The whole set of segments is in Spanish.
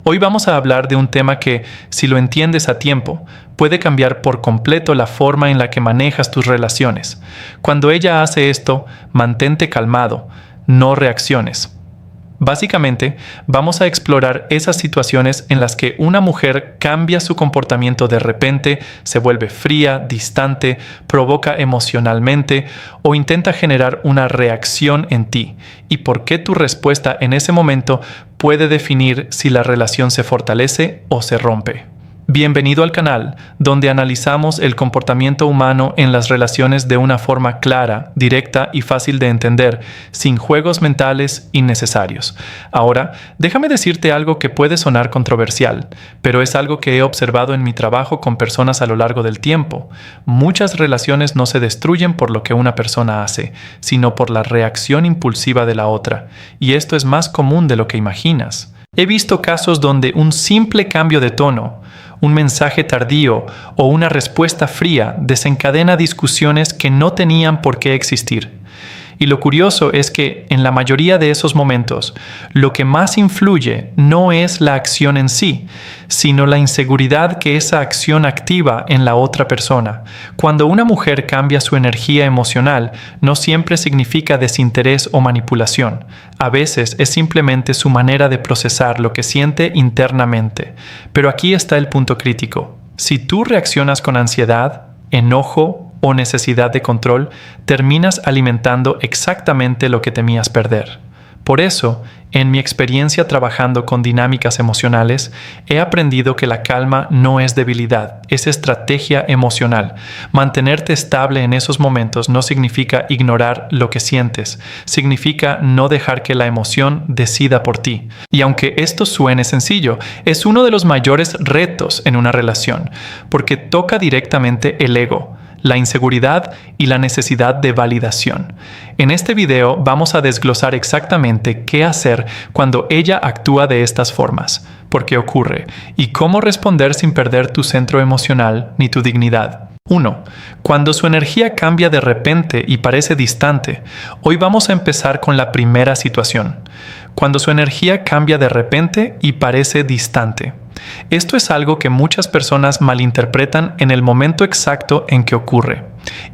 Hoy vamos a hablar de un tema que, si lo entiendes a tiempo, puede cambiar por completo la forma en la que manejas tus relaciones. Cuando ella hace esto, mantente calmado, no reacciones. Básicamente, vamos a explorar esas situaciones en las que una mujer cambia su comportamiento de repente, se vuelve fría, distante, provoca emocionalmente o intenta generar una reacción en ti, y por qué tu respuesta en ese momento puede definir si la relación se fortalece o se rompe. Bienvenido al canal, donde analizamos el comportamiento humano en las relaciones de una forma clara, directa y fácil de entender, sin juegos mentales innecesarios. Ahora, déjame decirte algo que puede sonar controversial, pero es algo que he observado en mi trabajo con personas a lo largo del tiempo. Muchas relaciones no se destruyen por lo que una persona hace, sino por la reacción impulsiva de la otra, y esto es más común de lo que imaginas. He visto casos donde un simple cambio de tono, un mensaje tardío o una respuesta fría desencadena discusiones que no tenían por qué existir. Y lo curioso es que, en la mayoría de esos momentos, lo que más influye no es la acción en sí, sino la inseguridad que esa acción activa en la otra persona. Cuando una mujer cambia su energía emocional, no siempre significa desinterés o manipulación. A veces es simplemente su manera de procesar lo que siente internamente. Pero aquí está el punto crítico. Si tú reaccionas con ansiedad, enojo o necesidad de control, terminas alimentando exactamente lo que temías perder. Por eso, en mi experiencia trabajando con dinámicas emocionales, he aprendido que la calma no es debilidad, es estrategia emocional. Mantenerte estable en esos momentos no significa ignorar lo que sientes, significa no dejar que la emoción decida por ti. Y aunque esto suene sencillo, es uno de los mayores retos en una relación, porque toca directamente el ego, la inseguridad y la necesidad de validación. En este video vamos a desglosar exactamente qué hacer cuando ella actúa de estas formas, por qué ocurre y cómo responder sin perder tu centro emocional ni tu dignidad. 1. Cuando su energía cambia de repente y parece distante. Hoy vamos a empezar con la primera situación. Cuando su energía cambia de repente y parece distante. Esto es algo que muchas personas malinterpretan en el momento exacto en que ocurre.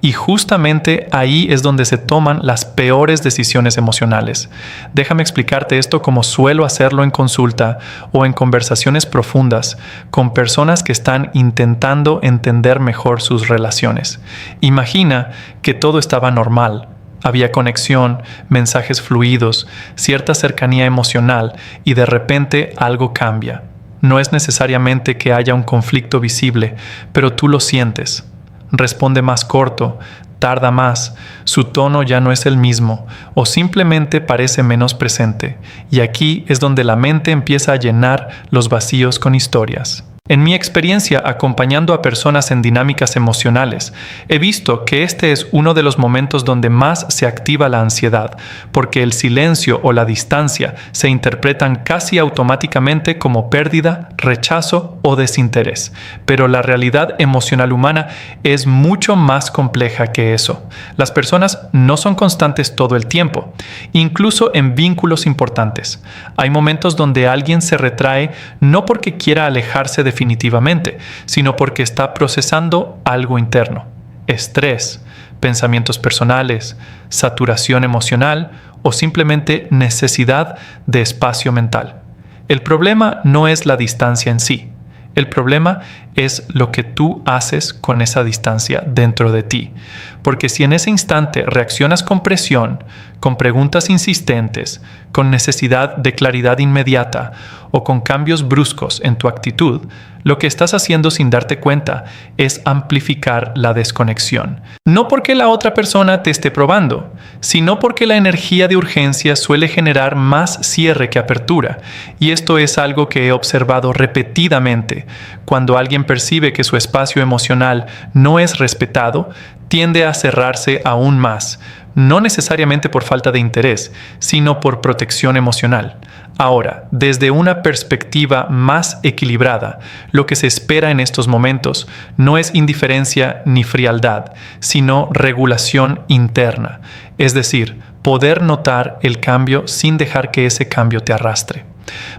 Y justamente ahí es donde se toman las peores decisiones emocionales. Déjame explicarte esto como suelo hacerlo en consulta o en conversaciones profundas con personas que están intentando entender mejor sus relaciones. Imagina que todo estaba normal. Había conexión, mensajes fluidos, cierta cercanía emocional y de repente algo cambia. No es necesariamente que haya un conflicto visible, pero tú lo sientes. Responde más corto, tarda más, su tono ya no es el mismo o simplemente parece menos presente. Y aquí es donde la mente empieza a llenar los vacíos con historias. En mi experiencia acompañando a personas en dinámicas emocionales, he visto que este es uno de los momentos donde más se activa la ansiedad, porque el silencio o la distancia se interpretan casi automáticamente como pérdida, rechazo o desinterés. Pero la realidad emocional humana es mucho más compleja que eso. Las personas no son constantes todo el tiempo, incluso en vínculos importantes. Hay momentos donde alguien se retrae no porque quiera alejarse definitivamente, sino porque está procesando algo interno, estrés, pensamientos personales, saturación emocional o simplemente necesidad de espacio mental. El problema no es la distancia en sí. El problema es lo que tú haces con esa distancia dentro de ti. Porque si en ese instante reaccionas con presión, con preguntas insistentes, con necesidad de claridad inmediata o con cambios bruscos en tu actitud, lo que estás haciendo sin darte cuenta es amplificar la desconexión. No porque la otra persona te esté probando, sino porque la energía de urgencia suele generar más cierre que apertura. Y esto es algo que he observado repetidamente. Cuando alguien percibe que su espacio emocional no es respetado, tiende a cerrarse aún más, no necesariamente por falta de interés, sino por protección emocional. Ahora, desde una perspectiva más equilibrada, lo que se espera en estos momentos no es indiferencia ni frialdad, sino regulación interna, es decir, poder notar el cambio sin dejar que ese cambio te arrastre.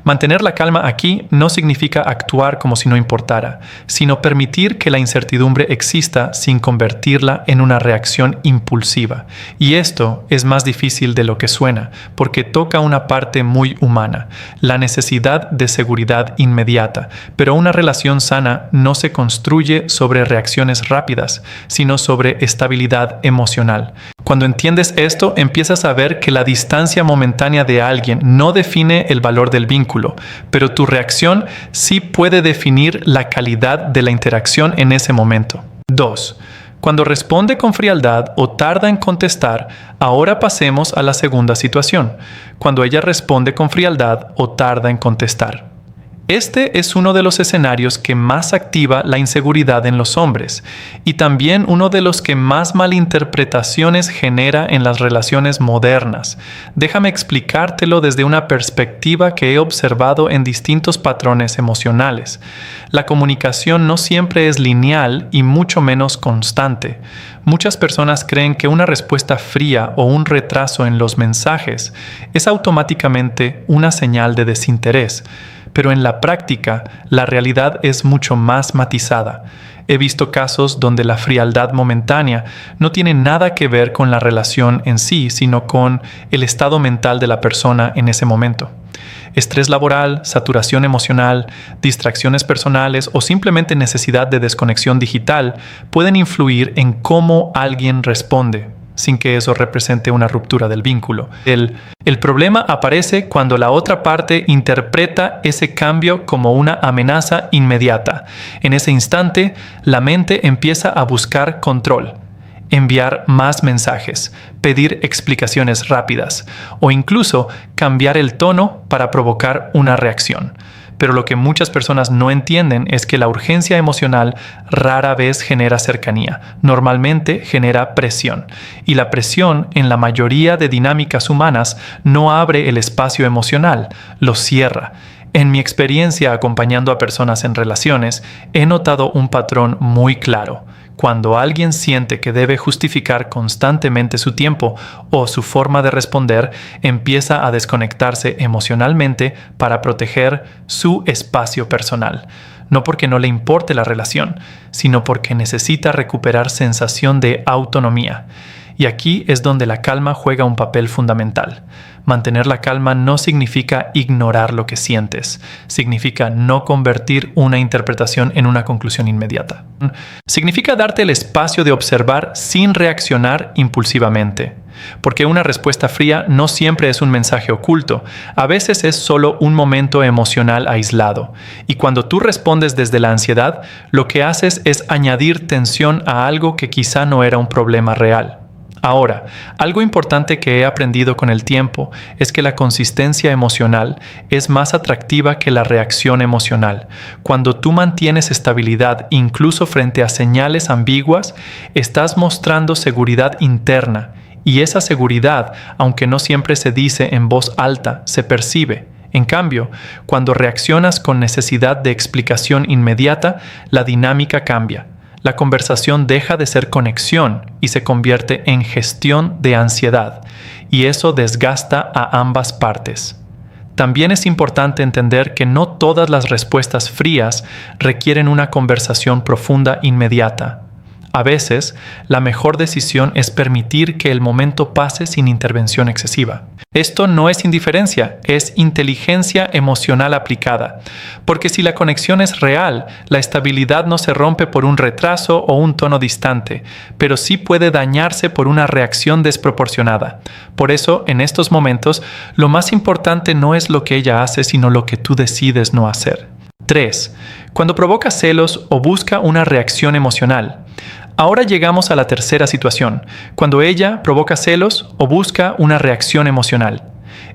Mantener la calma aquí no significa actuar como si no importara, sino permitir que la incertidumbre exista sin convertirla en una reacción impulsiva. Y esto es más difícil de lo que suena, porque toca una parte muy humana, la necesidad de seguridad inmediata. Pero una relación sana no se construye sobre reacciones rápidas, sino sobre estabilidad emocional. Cuando entiendes esto, empiezas a ver que la distancia momentánea de alguien no define el valor del vínculo, pero tu reacción sí puede definir la calidad de la interacción en ese momento. 2. Cuando responde con frialdad o tarda en contestar, ahora pasemos a la segunda situación, cuando ella responde con frialdad o tarda en contestar. Este es uno de los escenarios que más activa la inseguridad en los hombres y también uno de los que más malinterpretaciones genera en las relaciones modernas. Déjame explicártelo desde una perspectiva que he observado en distintos patrones emocionales. La comunicación no siempre es lineal y mucho menos constante. Muchas personas creen que una respuesta fría o un retraso en los mensajes es automáticamente una señal de desinterés. Pero en la práctica, la realidad es mucho más matizada. He visto casos donde la frialdad momentánea no tiene nada que ver con la relación en sí, sino con el estado mental de la persona en ese momento. Estrés laboral, saturación emocional, distracciones personales o simplemente necesidad de desconexión digital pueden influir en cómo alguien responde, sin que eso represente una ruptura del vínculo. El problema aparece cuando la otra parte interpreta ese cambio como una amenaza inmediata. En ese instante, la mente empieza a buscar control, enviar más mensajes, pedir explicaciones rápidas o incluso cambiar el tono para provocar una reacción. Pero lo que muchas personas no entienden es que la urgencia emocional rara vez genera cercanía, normalmente genera presión. Y la presión en la mayoría de dinámicas humanas no abre el espacio emocional, lo cierra. En mi experiencia acompañando a personas en relaciones, he notado un patrón muy claro. Cuando alguien siente que debe justificar constantemente su tiempo o su forma de responder, empieza a desconectarse emocionalmente para proteger su espacio personal. No porque no le importe la relación, sino porque necesita recuperar sensación de autonomía. Y aquí es donde la calma juega un papel fundamental. Mantener la calma no significa ignorar lo que sientes, significa no convertir una interpretación en una conclusión inmediata. Significa darte el espacio de observar sin reaccionar impulsivamente. Porque una respuesta fría no siempre es un mensaje oculto, a veces es solo un momento emocional aislado. Y cuando tú respondes desde la ansiedad, lo que haces es añadir tensión a algo que quizá no era un problema real. Ahora, algo importante que he aprendido con el tiempo es que la consistencia emocional es más atractiva que la reacción emocional. Cuando tú mantienes estabilidad incluso frente a señales ambiguas, estás mostrando seguridad interna y esa seguridad, aunque no siempre se dice en voz alta, se percibe. En cambio, cuando reaccionas con necesidad de explicación inmediata, la dinámica cambia. La conversación deja de ser conexión y se convierte en gestión de ansiedad, y eso desgasta a ambas partes. También es importante entender que no todas las respuestas frías requieren una conversación profunda inmediata. A veces, la mejor decisión es permitir que el momento pase sin intervención excesiva. Esto no es indiferencia, es inteligencia emocional aplicada. Porque si la conexión es real, la estabilidad no se rompe por un retraso o un tono distante, pero sí puede dañarse por una reacción desproporcionada. Por eso, en estos momentos, lo más importante no es lo que ella hace, sino lo que tú decides no hacer. 3. Cuando provoca celos o busca una reacción emocional. Ahora llegamos a la tercera situación, cuando ella provoca celos o busca una reacción emocional.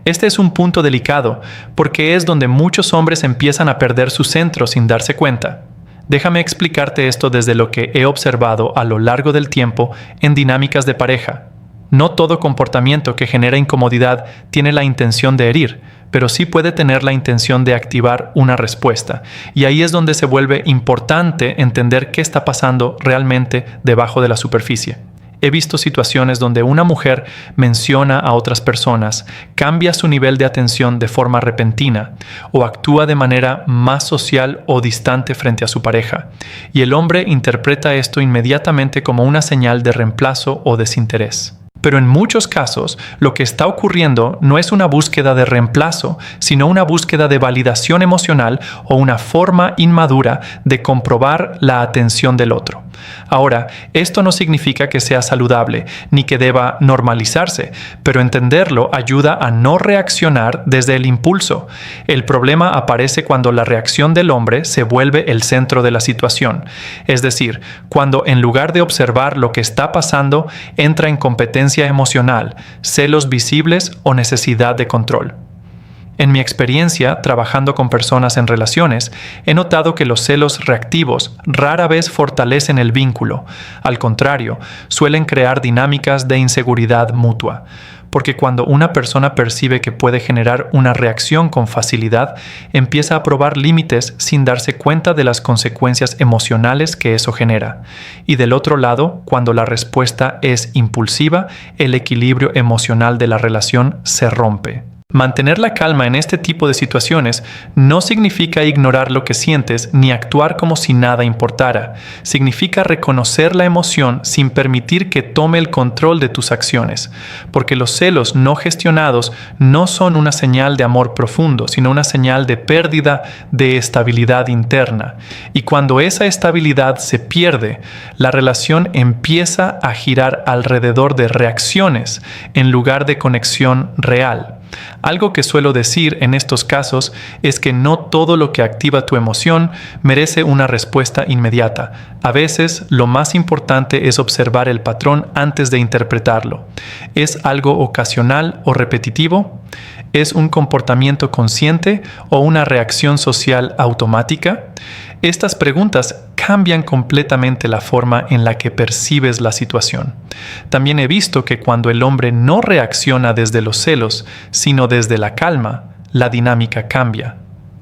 Este es un punto delicado, porque es donde muchos hombres empiezan a perder su centro sin darse cuenta. Déjame explicarte esto desde lo que he observado a lo largo del tiempo en dinámicas de pareja. No todo comportamiento que genera incomodidad tiene la intención de herir, pero sí puede tener la intención de activar una respuesta. Y ahí es donde se vuelve importante entender qué está pasando realmente debajo de la superficie. He visto situaciones donde una mujer menciona a otras personas, cambia su nivel de atención de forma repentina o actúa de manera más social o distante frente a su pareja, y el hombre interpreta esto inmediatamente como una señal de reemplazo o desinterés. Pero en muchos casos, lo que está ocurriendo no es una búsqueda de reemplazo, sino una búsqueda de validación emocional o una forma inmadura de comprobar la atención del otro. Ahora, esto no significa que sea saludable ni que deba normalizarse, pero entenderlo ayuda a no reaccionar desde el impulso. El problema aparece cuando la reacción del hombre se vuelve el centro de la situación, es decir, cuando en lugar de observar lo que está pasando, entra en competencia emocional, celos visibles o necesidad de control. En mi experiencia, trabajando con personas en relaciones, he notado que los celos reactivos rara vez fortalecen el vínculo. Al contrario, suelen crear dinámicas de inseguridad mutua. Porque cuando una persona percibe que puede generar una reacción con facilidad, empieza a probar límites sin darse cuenta de las consecuencias emocionales que eso genera. Y del otro lado, cuando la respuesta es impulsiva, el equilibrio emocional de la relación se rompe. Mantener la calma en este tipo de situaciones no significa ignorar lo que sientes ni actuar como si nada importara. Significa reconocer la emoción sin permitir que tome el control de tus acciones, porque los celos no gestionados no son una señal de amor profundo, sino una señal de pérdida de estabilidad interna. Y cuando esa estabilidad se pierde, la relación empieza a girar alrededor de reacciones en lugar de conexión real. Algo que suelo decir en estos casos es que no todo lo que activa tu emoción merece una respuesta inmediata. A veces, lo más importante es observar el patrón antes de interpretarlo. ¿Es algo ocasional o repetitivo? ¿Es un comportamiento consciente o una reacción social automática? Estas preguntas cambian completamente la forma en la que percibes la situación. También he visto que cuando el hombre no reacciona desde los celos, sino desde la calma, la dinámica cambia.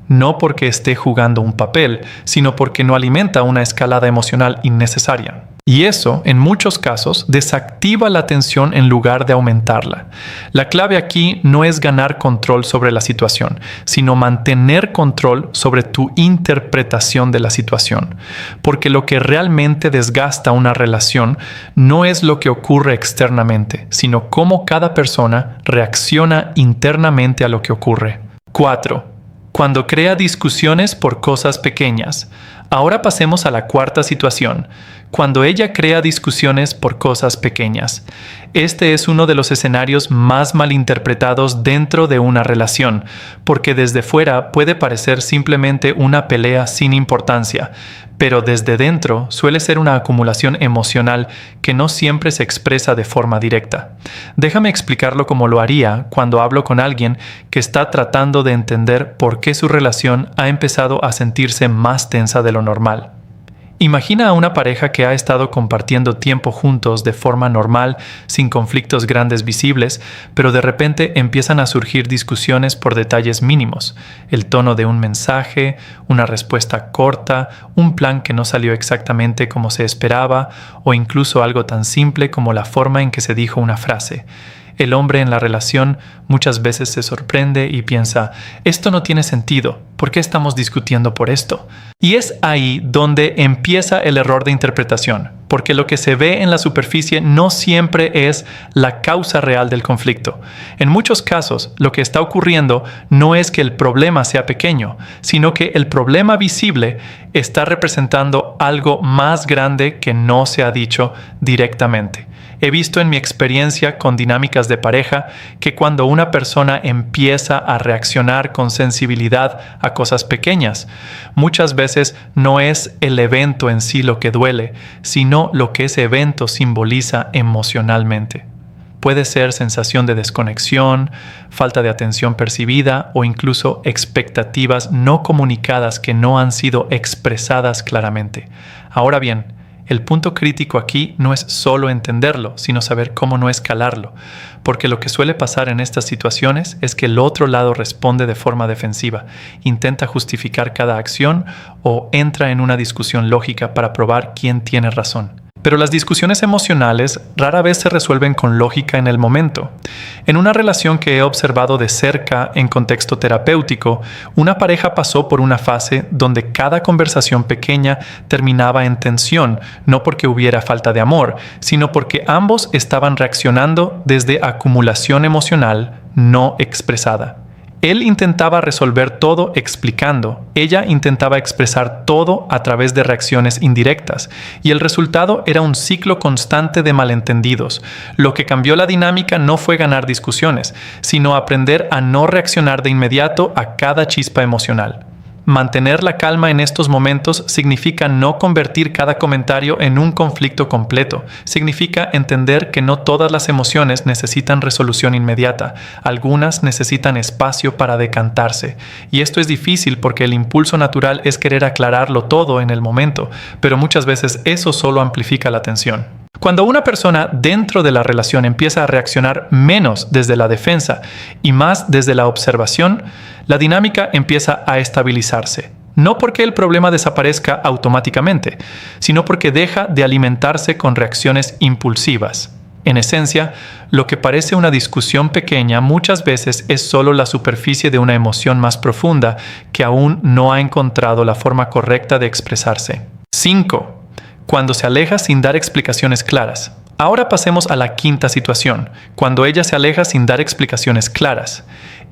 No porque esté jugando un papel, sino porque no alimenta una escalada emocional innecesaria. Y eso, en muchos casos, desactiva la tensión en lugar de aumentarla. La clave aquí no es ganar control sobre la situación, sino mantener control sobre tu interpretación de la situación. Porque lo que realmente desgasta una relación no es lo que ocurre externamente, sino cómo cada persona reacciona internamente a lo que ocurre. 4. Cuando crea discusiones por cosas pequeñas. Ahora pasemos a la cuarta situación, cuando ella crea discusiones por cosas pequeñas. Este es uno de los escenarios más malinterpretados dentro de una relación, porque desde fuera puede parecer simplemente una pelea sin importancia, pero desde dentro suele ser una acumulación emocional que no siempre se expresa de forma directa. Déjame explicarlo como lo haría cuando hablo con alguien que está tratando de entender por qué su relación ha empezado a sentirse más tensa de lo normal. Imagina a una pareja que ha estado compartiendo tiempo juntos de forma normal, sin conflictos grandes visibles, pero de repente empiezan a surgir discusiones por detalles mínimos. El tono de un mensaje, una respuesta corta, un plan que no salió exactamente como se esperaba, o incluso algo tan simple como la forma en que se dijo una frase. El hombre en la relación muchas veces se sorprende y piensa, esto no tiene sentido, ¿por qué estamos discutiendo por esto? Y es ahí donde empieza el error de interpretación, porque lo que se ve en la superficie no siempre es la causa real del conflicto. En muchos casos, lo que está ocurriendo no es que el problema sea pequeño, sino que el problema visible está representando algo más grande que no se ha dicho directamente. He visto en mi experiencia con dinámicas de pareja que cuando una persona empieza a reaccionar con sensibilidad a cosas pequeñas, muchas veces no es el evento en sí lo que duele, sino lo que ese evento simboliza emocionalmente. Puede ser sensación de desconexión, falta de atención percibida o incluso expectativas no comunicadas que no han sido expresadas claramente. Ahora bien, el punto crítico aquí no es solo entenderlo, sino saber cómo no escalarlo, porque lo que suele pasar en estas situaciones es que el otro lado responde de forma defensiva, intenta justificar cada acción o entra en una discusión lógica para probar quién tiene razón. Pero las discusiones emocionales rara vez se resuelven con lógica en el momento. En una relación que he observado de cerca en contexto terapéutico, una pareja pasó por una fase donde cada conversación pequeña terminaba en tensión, no porque hubiera falta de amor, sino porque ambos estaban reaccionando desde acumulación emocional no expresada. Él intentaba resolver todo explicando, ella intentaba expresar todo a través de reacciones indirectas, y el resultado era un ciclo constante de malentendidos. Lo que cambió la dinámica no fue ganar discusiones, sino aprender a no reaccionar de inmediato a cada chispa emocional. Mantener la calma en estos momentos significa no convertir cada comentario en un conflicto completo. Significa entender que no todas las emociones necesitan resolución inmediata. Algunas necesitan espacio para decantarse. Y esto es difícil porque el impulso natural es querer aclararlo todo en el momento, pero muchas veces eso solo amplifica la tensión. Cuando una persona dentro de la relación empieza a reaccionar menos desde la defensa y más desde la observación, la dinámica empieza a estabilizarse. No porque el problema desaparezca automáticamente, sino porque deja de alimentarse con reacciones impulsivas. En esencia, lo que parece una discusión pequeña muchas veces es solo la superficie de una emoción más profunda que aún no ha encontrado la forma correcta de expresarse. 5. Cuando se aleja sin dar explicaciones claras. Ahora pasemos a la quinta situación, cuando ella se aleja sin dar explicaciones claras.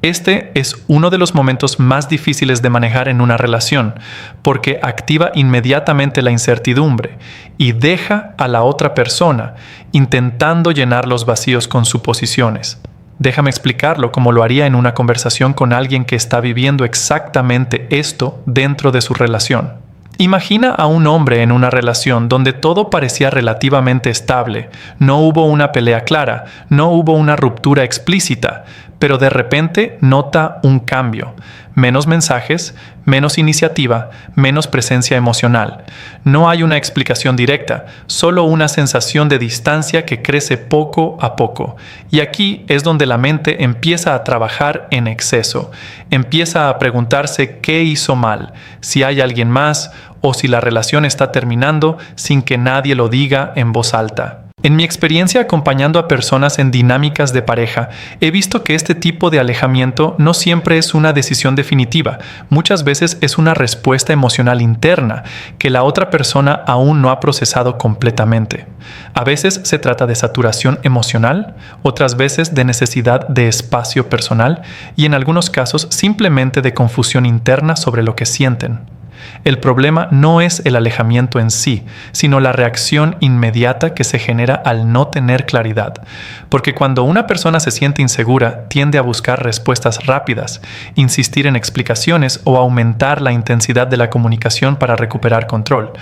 Este es uno de los momentos más difíciles de manejar en una relación, porque activa inmediatamente la incertidumbre y deja a la otra persona intentando llenar los vacíos con suposiciones. Déjame explicarlo como lo haría en una conversación con alguien que está viviendo exactamente esto dentro de su relación. Imagina a un hombre en una relación donde todo parecía relativamente estable, no hubo una pelea clara, no hubo una ruptura explícita, pero de repente nota un cambio. Menos mensajes, menos iniciativa, menos presencia emocional. No hay una explicación directa, solo una sensación de distancia que crece poco a poco. Y aquí es donde la mente empieza a trabajar en exceso. Empieza a preguntarse qué hizo mal, si hay alguien más o si la relación está terminando sin que nadie lo diga en voz alta. En mi experiencia acompañando a personas en dinámicas de pareja, he visto que este tipo de alejamiento no siempre es una decisión definitiva. Muchas veces es una respuesta emocional interna que la otra persona aún no ha procesado completamente. A veces se trata de saturación emocional, otras veces de necesidad de espacio personal y en algunos casos simplemente de confusión interna sobre lo que sienten. El problema no es el alejamiento en sí, sino la reacción inmediata que se genera al no tener claridad. Porque cuando una persona se siente insegura, tiende a buscar respuestas rápidas, insistir en explicaciones o aumentar la intensidad de la comunicación para recuperar control.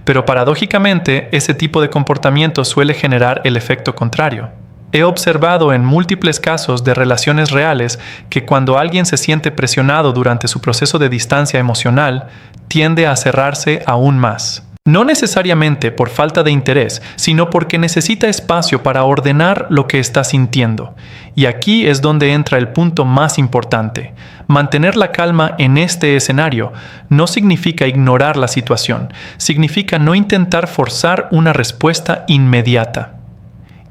Pero paradójicamente, ese tipo de comportamiento suele generar el efecto contrario. He observado en múltiples casos de relaciones reales que cuando alguien se siente presionado durante su proceso de distancia emocional, tiende a cerrarse aún más. No necesariamente por falta de interés, sino porque necesita espacio para ordenar lo que está sintiendo. Y aquí es donde entra el punto más importante. Mantener la calma en este escenario no significa ignorar la situación, significa no intentar forzar una respuesta inmediata.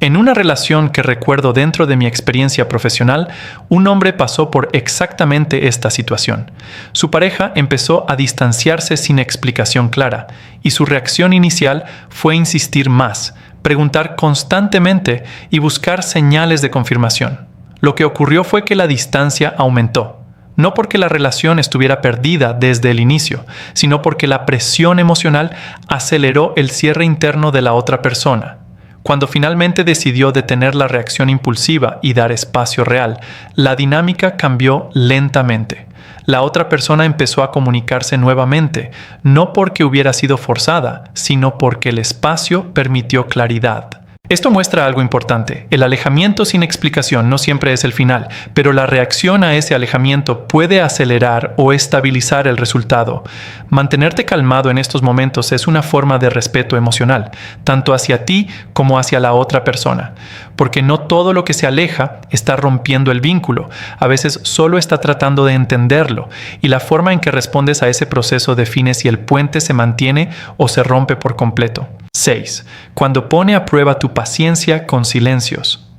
En una relación que recuerdo dentro de mi experiencia profesional, un hombre pasó por exactamente esta situación. Su pareja empezó a distanciarse sin explicación clara, y su reacción inicial fue insistir más, preguntar constantemente y buscar señales de confirmación. Lo que ocurrió fue que la distancia aumentó. No porque la relación estuviera perdida desde el inicio, sino porque la presión emocional aceleró el cierre interno de la otra persona. Cuando finalmente decidió detener la reacción impulsiva y dar espacio real, la dinámica cambió lentamente. La otra persona empezó a comunicarse nuevamente, no porque hubiera sido forzada, sino porque el espacio permitió claridad. Esto muestra algo importante. El alejamiento sin explicación no siempre es el final, pero la reacción a ese alejamiento puede acelerar o estabilizar el resultado. Mantenerte calmado en estos momentos es una forma de respeto emocional, tanto hacia ti como hacia la otra persona, porque no todo lo que se aleja está rompiendo el vínculo, a veces solo está tratando de entenderlo, y la forma en que respondes a ese proceso define si el puente se mantiene o se rompe por completo. 6. Cuando pone a prueba tu paciencia con silencios.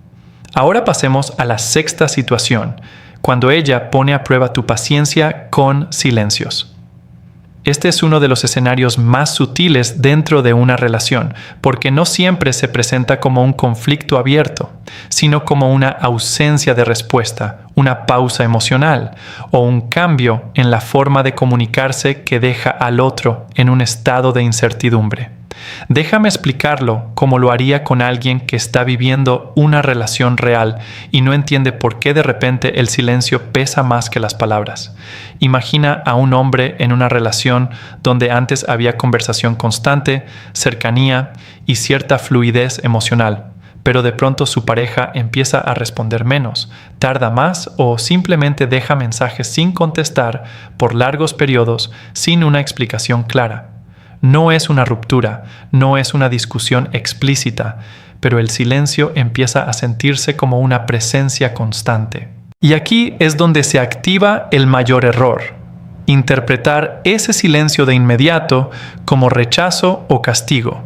Ahora pasemos a la sexta situación, cuando ella pone a prueba tu paciencia con silencios. Este es uno de los escenarios más sutiles dentro de una relación, porque no siempre se presenta como un conflicto abierto, sino como una ausencia de respuesta, una pausa emocional o un cambio en la forma de comunicarse que deja al otro en un estado de incertidumbre. Déjame explicarlo como lo haría con alguien que está viviendo una relación real y no entiende por qué de repente el silencio pesa más que las palabras. Imagina a un hombre en una relación donde antes había conversación constante, cercanía y cierta fluidez emocional, pero de pronto su pareja empieza a responder menos, tarda más o simplemente deja mensajes sin contestar por largos periodos sin una explicación clara. No es una ruptura, no es una discusión explícita, pero el silencio empieza a sentirse como una presencia constante. Y aquí es donde se activa el mayor error: interpretar ese silencio de inmediato como rechazo o castigo.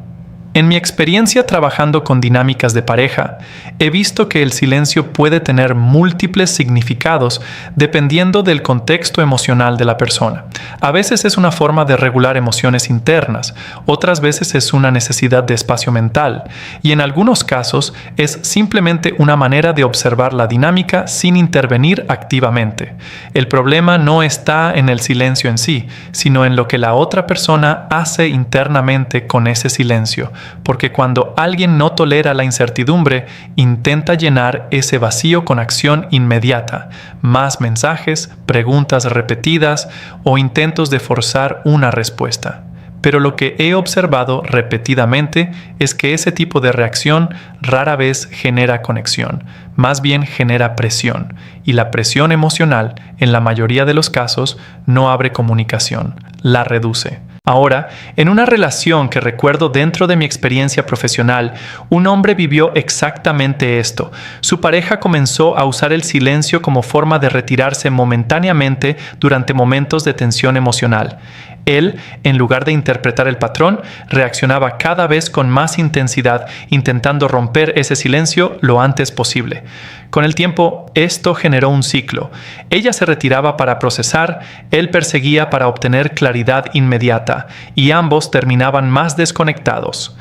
En mi experiencia trabajando con dinámicas de pareja, he visto que el silencio puede tener múltiples significados dependiendo del contexto emocional de la persona. A veces es una forma de regular emociones internas, otras veces es una necesidad de espacio mental, y en algunos casos es simplemente una manera de observar la dinámica sin intervenir activamente. El problema no está en el silencio en sí, sino en lo que la otra persona hace internamente con ese silencio. Porque cuando alguien no tolera la incertidumbre, intenta llenar ese vacío con acción inmediata, más mensajes, preguntas repetidas o intentos de forzar una respuesta. Pero lo que he observado repetidamente es que ese tipo de reacción rara vez genera conexión, más bien genera presión, y la presión emocional, en la mayoría de los casos, no abre comunicación, la reduce. Ahora, en una relación que recuerdo dentro de mi experiencia profesional, un hombre vivió exactamente esto. Su pareja comenzó a usar el silencio como forma de retirarse momentáneamente durante momentos de tensión emocional. Él, en lugar de interpretar el patrón, reaccionaba cada vez con más intensidad, intentando romper ese silencio lo antes posible. Con el tiempo, esto generó un ciclo. Ella se retiraba para procesar, él perseguía para obtener claridad inmediata, y ambos terminaban más desconectados.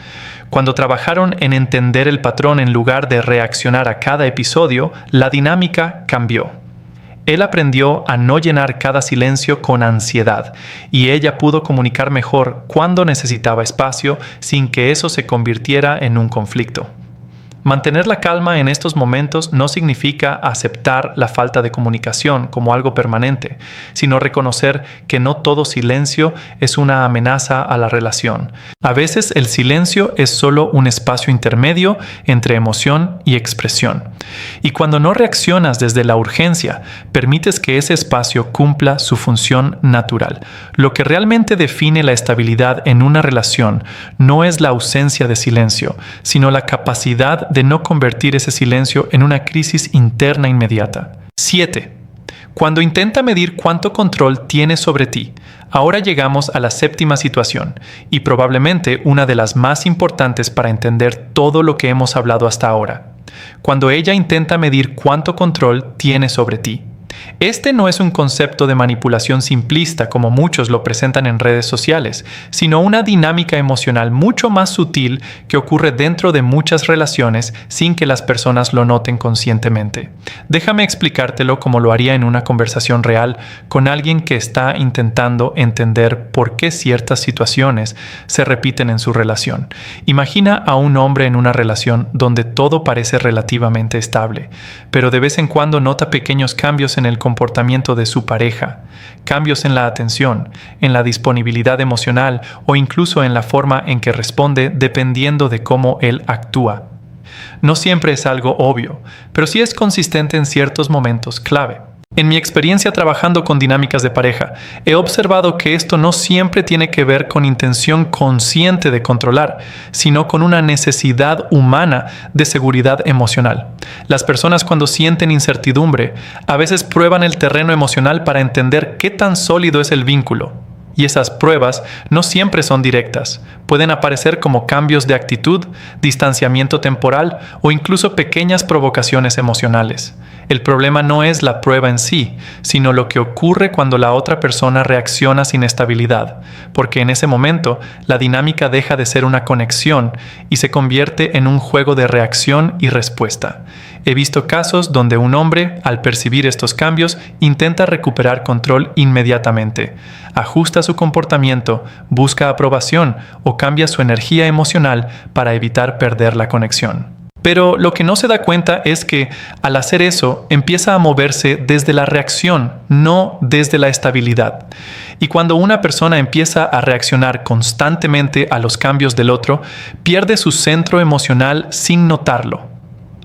Cuando trabajaron en entender el patrón en lugar de reaccionar a cada episodio, la dinámica cambió. Él aprendió a no llenar cada silencio con ansiedad, y ella pudo comunicar mejor cuando necesitaba espacio sin que eso se convirtiera en un conflicto. Mantener la calma en estos momentos no significa aceptar la falta de comunicación como algo permanente, sino reconocer que no todo silencio es una amenaza a la relación. A veces el silencio es solo un espacio intermedio entre emoción y expresión. Y cuando no reaccionas desde la urgencia, permites que ese espacio cumpla su función natural. Lo que realmente define la estabilidad en una relación no es la ausencia de silencio, sino la capacidad de no convertir ese silencio en una crisis interna inmediata. 7. Cuando intenta medir cuánto control tiene sobre ti. Ahora llegamos a la séptima situación, y probablemente una de las más importantes para entender todo lo que hemos hablado hasta ahora. Cuando ella intenta medir cuánto control tiene sobre ti. Este no es un concepto de manipulación simplista como muchos lo presentan en redes sociales, sino una dinámica emocional mucho más sutil que ocurre dentro de muchas relaciones sin que las personas lo noten conscientemente. Déjame explicártelo como lo haría en una conversación real con alguien que está intentando entender por qué ciertas situaciones se repiten en su relación. Imagina a un hombre en una relación donde todo parece relativamente estable, pero de vez en cuando nota pequeños cambios en el comportamiento de su pareja, cambios en la atención, en la disponibilidad emocional o incluso en la forma en que responde dependiendo de cómo él actúa. No siempre es algo obvio, pero sí es consistente en ciertos momentos clave. En mi experiencia trabajando con dinámicas de pareja, he observado que esto no siempre tiene que ver con intención consciente de controlar, sino con una necesidad humana de seguridad emocional. Las personas cuando sienten incertidumbre, a veces prueban el terreno emocional para entender qué tan sólido es el vínculo. Y esas pruebas no siempre son directas. Pueden aparecer como cambios de actitud, distanciamiento temporal o incluso pequeñas provocaciones emocionales. El problema no es la prueba en sí, sino lo que ocurre cuando la otra persona reacciona sin estabilidad, porque en ese momento la dinámica deja de ser una conexión y se convierte en un juego de reacción y respuesta. He visto casos donde un hombre, al percibir estos cambios, intenta recuperar control inmediatamente, ajusta su comportamiento, busca aprobación o cambia su energía emocional para evitar perder la conexión. Pero lo que no se da cuenta es que, al hacer eso, empieza a moverse desde la reacción, no desde la estabilidad. Y cuando una persona empieza a reaccionar constantemente a los cambios del otro, pierde su centro emocional sin notarlo.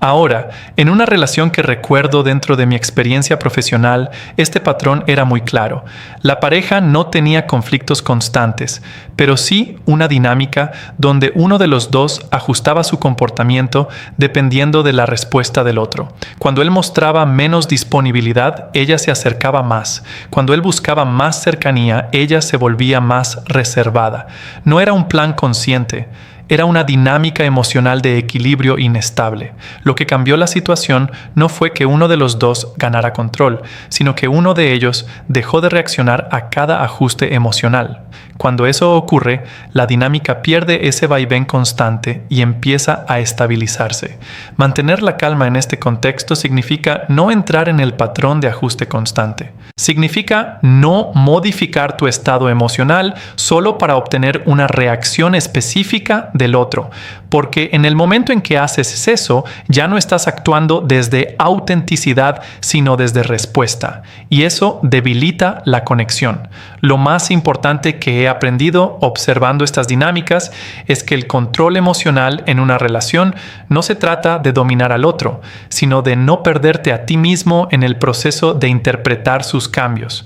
Ahora, en una relación que recuerdo dentro de mi experiencia profesional, este patrón era muy claro. La pareja no tenía conflictos constantes, pero sí una dinámica donde uno de los dos ajustaba su comportamiento dependiendo de la respuesta del otro. Cuando él mostraba menos disponibilidad, ella se acercaba más. Cuando él buscaba más cercanía, ella se volvía más reservada. No era un plan consciente. Era una dinámica emocional de equilibrio inestable. Lo que cambió la situación no fue que uno de los dos ganara control, sino que uno de ellos dejó de reaccionar a cada ajuste emocional. Cuando eso ocurre, la dinámica pierde ese vaivén constante y empieza a estabilizarse. Mantener la calma en este contexto significa no entrar en el patrón de ajuste constante. Significa no modificar tu estado emocional solo para obtener una reacción específica del otro, porque en el momento en que haces eso, ya no estás actuando desde autenticidad, sino desde respuesta, y eso debilita la conexión. Lo más importante que he aprendido observando estas dinámicas es que el control emocional en una relación no se trata de dominar al otro, sino de no perderte a ti mismo en el proceso de interpretar sus cambios.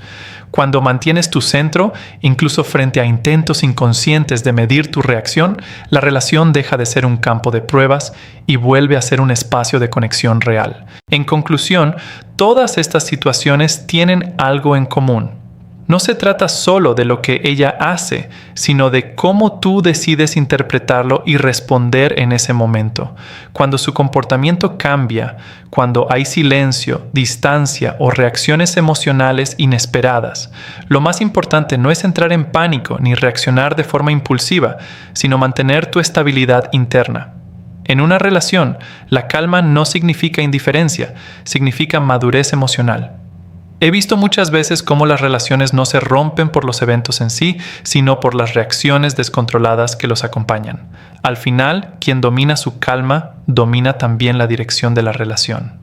Cuando mantienes tu centro, incluso frente a intentos inconscientes de medir tu reacción, la relación deja de ser un campo de pruebas y vuelve a ser un espacio de conexión real. En conclusión, todas estas situaciones tienen algo en común. No se trata solo de lo que ella hace, sino de cómo tú decides interpretarlo y responder en ese momento. Cuando su comportamiento cambia, cuando hay silencio, distancia o reacciones emocionales inesperadas, lo más importante no es entrar en pánico ni reaccionar de forma impulsiva, sino mantener tu estabilidad interna. En una relación, la calma no significa indiferencia, significa madurez emocional. He visto muchas veces cómo las relaciones no se rompen por los eventos en sí, sino por las reacciones descontroladas que los acompañan. Al final, quien domina su calma, domina también la dirección de la relación.